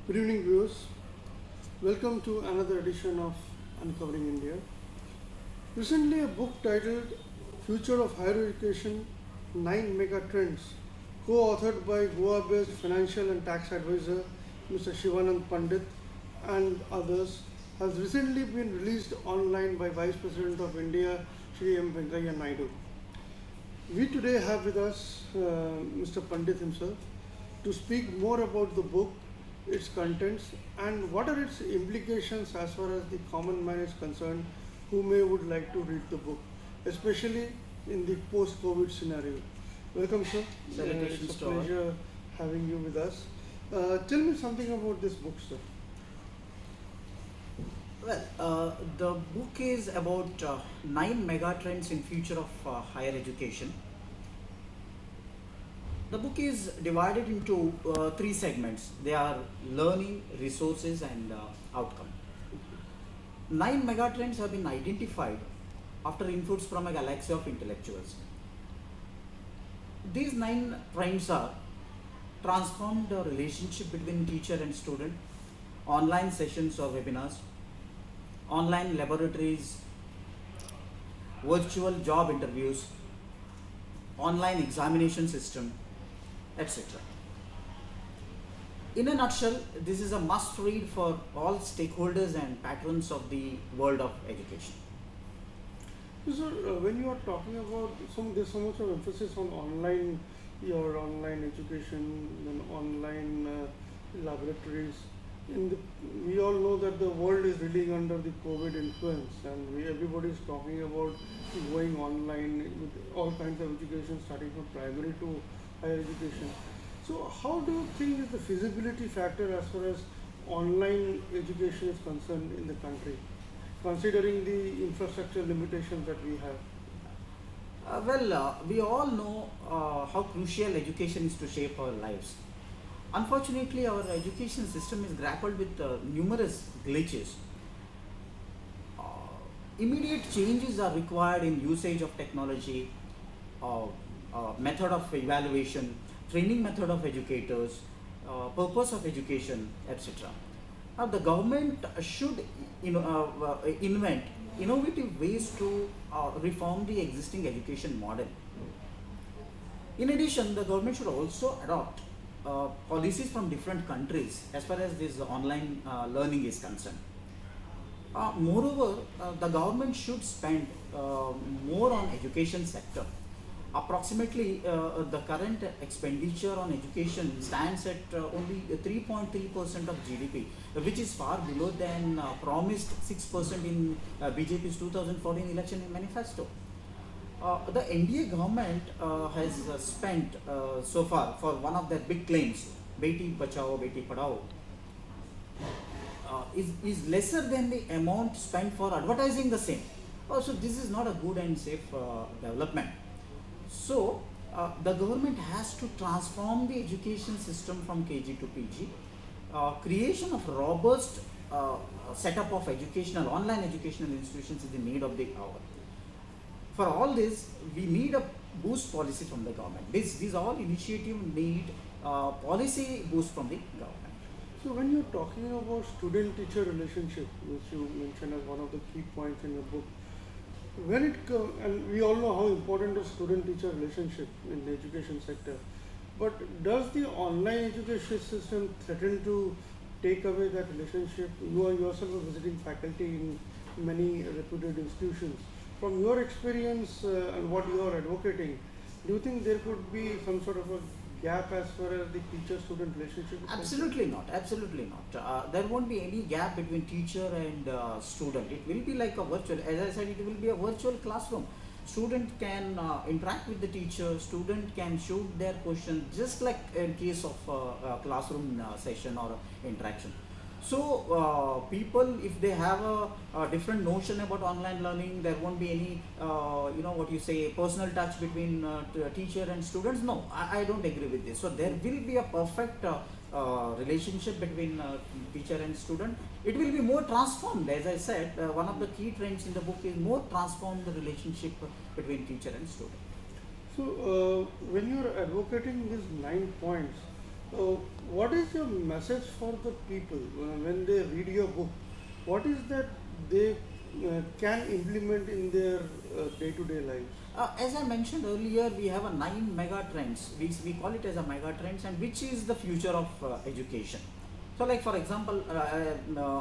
Good evening, viewers. Welcome to another edition of Uncovering India. Recently, a book titled Future of Higher Education 9 Mega Trends, co authored by Goa based financial and tax advisor Mr. Shivanand Pandit and others, has recently been released online by Vice President of India Shri M. Venkaiah Naidu. We today have with us Mr. Pandit himself to speak more about the book, its contents, and what are its implications as far as the common man is concerned who may would like to read the book, especially in the post-COVID scenario. Welcome, sir. Salutations It's a to all. pleasure having you with us. Tell me something about this book, sir. The book is about 9 megatrends in future of higher education. The book is divided into three segments. They are learning, resources, and outcome. 9 megatrends have been identified after inputs from a galaxy of intellectuals. These 9 trends are transformed the relationship between teacher and student, online sessions or webinars, online laboratories, virtual job interviews, online examination system, etc. In a nutshell, this is a must read for all stakeholders and patrons of the world of education. So, when you are talking about there's so much of emphasis on online, your online education, then online laboratories. We all know that the world is reeling under the COVID influence, and everybody is talking about going online with all kinds of education, starting from primary to higher education. So, how do you think is the feasibility factor as far as online education is concerned in the country, considering the infrastructure limitations that we have? We all know how crucial education is to shape our lives. Unfortunately, our education system is grappled with numerous glitches. Uh, Immediate changes are required in usage of technology, method of evaluation, training method of educators, purpose of education, etc. Now, the government should invent innovative ways to reform the existing education model. In addition, the government should also adopt policies from different countries as far as this online learning is concerned. Moreover, the government should spend more on education sector. Approximately, the current expenditure on education stands at only 3.3% of GDP, which is far below than promised 6% in BJP's 2014 election manifesto. The NDA government has spent so far for one of their big claims, Beti Bachao, Beti Padhao, is lesser than the amount spent for advertising the same. So this is not a good and safe development. So the government has to transform the education system from KG to PG. Creation of robust setup of educational online educational institutions is the need of the hour. For all this, we need a boost policy from the government. These all initiatives need policy boost from the government. So, when you're talking about student-teacher relationship, which you mentioned as one of the key points in your book, and we all know how important is student-teacher relationship in the education sector, but does the online education system threaten to take away that relationship? You are yourself a visiting faculty in many reputed institutions. From your experience and what you are advocating, do you think there could be some sort of a gap as far as the teacher-student relationship is concerned? Absolutely not. Absolutely not. There won't be any gap between teacher and student. It will be like a virtual. As I said, it will be a virtual classroom. Student can interact with the teacher. Student can shoot their questions, just like in case of a classroom session or interaction. So people, if they have a different notion about online learning, there won't be any, what you say, personal touch between teacher and students. No, I don't agree with this. So there will be a perfect relationship between teacher and student. It will be more transformed. As I said, one of the key trends in the book is more transform the relationship between teacher and student. So, when you are advocating these 9 points, Uh, what is your message for the people when they read your book? What is that they can implement in their day-to-day lives? As I mentioned earlier, we have a 9 mega trends. We call it as a mega trends, and which is the future of education. So, like for example,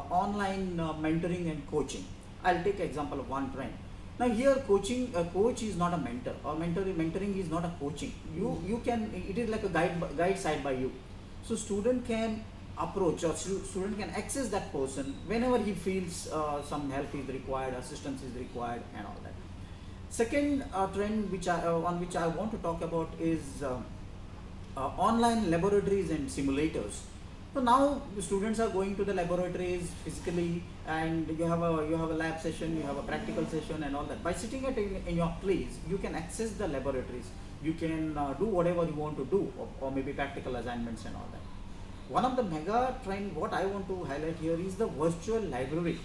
online mentoring and coaching. I'll take example of one trend. Now here, coaching a coach is not a mentor, or mentoring is not a coaching. You can, it is like a guide side by you. So student can approach, or student can access that person whenever he feels some help is required, assistance is required, and all that. Second trend on which I want to talk about is online laboratories and simulators. So now the students are going to the laboratories physically, and you have a lab session, you have a practical session, and all that. By sitting in your place, you can access the laboratories. You can do whatever you want to do, or maybe practical assignments and all that. One of the mega trend what I want to highlight here is the virtual library.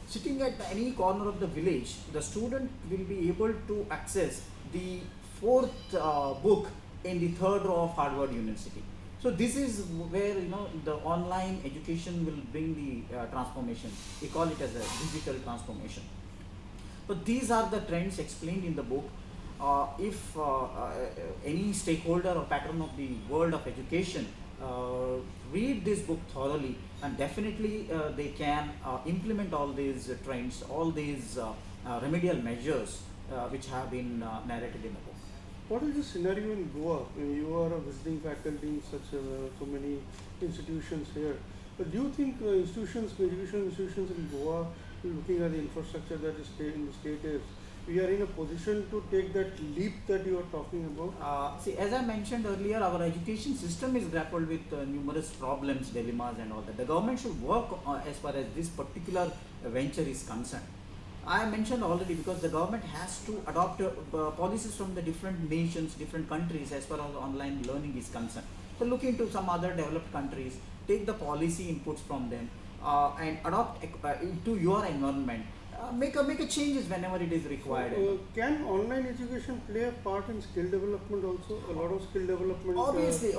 Sitting at any corner of the village, the student will be able to access the fourth book in the third row of Harvard University. So this is where the online education will bring the transformation. We call it as a digital transformation. So these are the trends explained in the book. If any stakeholder or patron of the world of education read this book thoroughly, and definitely they can implement all these trends, all these remedial measures which have been narrated in the book. What is the scenario in Goa? You are a visiting faculty in so many institutions here. But do you think educational institutions in Goa, looking at the infrastructure that is in the state is, we are in a position to take that leap that you are talking about? See, as I mentioned earlier, our education system is grappled with numerous problems, dilemmas, and all that. The government should work as far as this particular venture is concerned. I mentioned already, because the government has to adopt policies from the different nations, different countries as far as online learning is concerned. So look into some other developed countries, take the policy inputs from them, and adopt into your environment. Make a changes whenever it is required. Can online education play a part in skill development also? A lot of skill development. Obviously,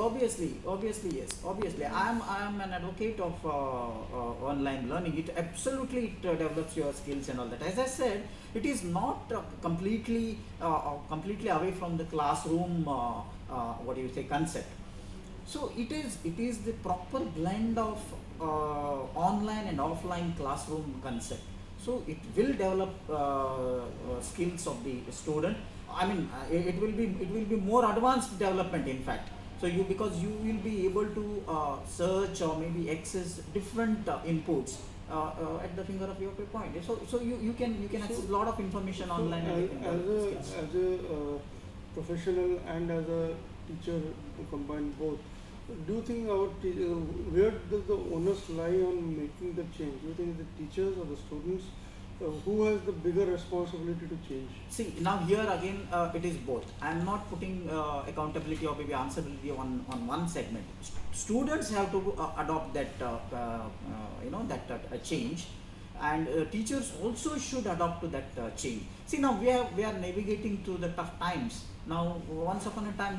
yes. Obviously, I am an advocate of online learning. It absolutely develops your skills and all that. As I said, it is not completely away from the classroom. Concept. So it is the proper blend of online and offline classroom concept. So it will develop skills of the student. I mean, it will be more advanced development, in fact. So because you will be able to search or maybe access different inputs at the finger of your point. So you can access a lot of information online. As a professional and as a teacher who combine both, do you think where does the onus lie on making the change? Do you think the teachers or the students? Who has the bigger responsibility to change? See, now here again it is both. I am not putting accountability or maybe answerability on one segment. Students have to adopt that change, and teachers also should adopt to that change. See, now we are navigating through the tough times. Now, once upon a time,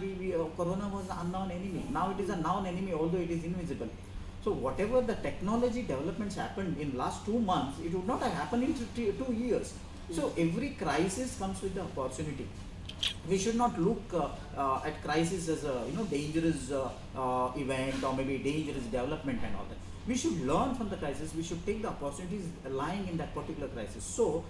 Corona was an unknown enemy. Now it is a known enemy, although it is invisible. So whatever the technology developments happened in last 2 months, it would not have happened in 2 years. So every crisis comes with the opportunity. We should not look at crisis as a dangerous event or maybe dangerous development and all that. We should learn from the crisis. We should take the opportunities lying in that particular crisis. So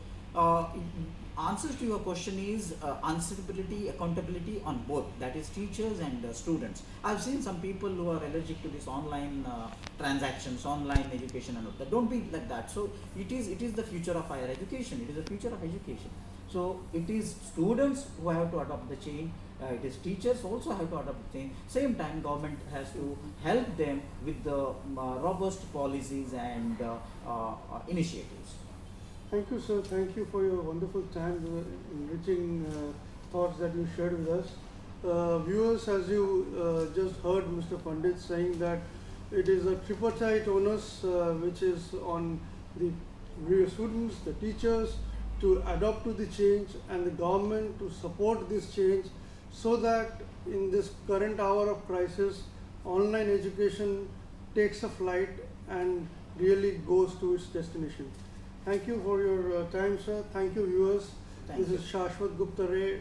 answers to your question is answerability, accountability on both, that is teachers and students. I've seen some people who are allergic to this online transactions, online education and all that. Don't be like that. So it is the future of higher education. It is the future of education. So it is students who have to adopt the change. It is teachers also have to adopt the change. Same time, government has to help them with the robust policies and initiatives. Thank you, sir. Thank you for your wonderful time, the enriching thoughts that you shared with us. Viewers, as you just heard Mr. Pandit saying that it is a tripartite onus which is on the students, the teachers to adopt to the change, and the government to support this change, so that in this current hour of crisis, online education takes a flight and really goes to its destination. Thank you for your time, sir. Thank you, viewers. Thank This is Shashwat Gupta Ray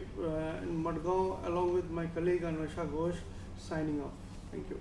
in Madgaon, along with my colleague Anvesha Ghosh, signing off. Thank you.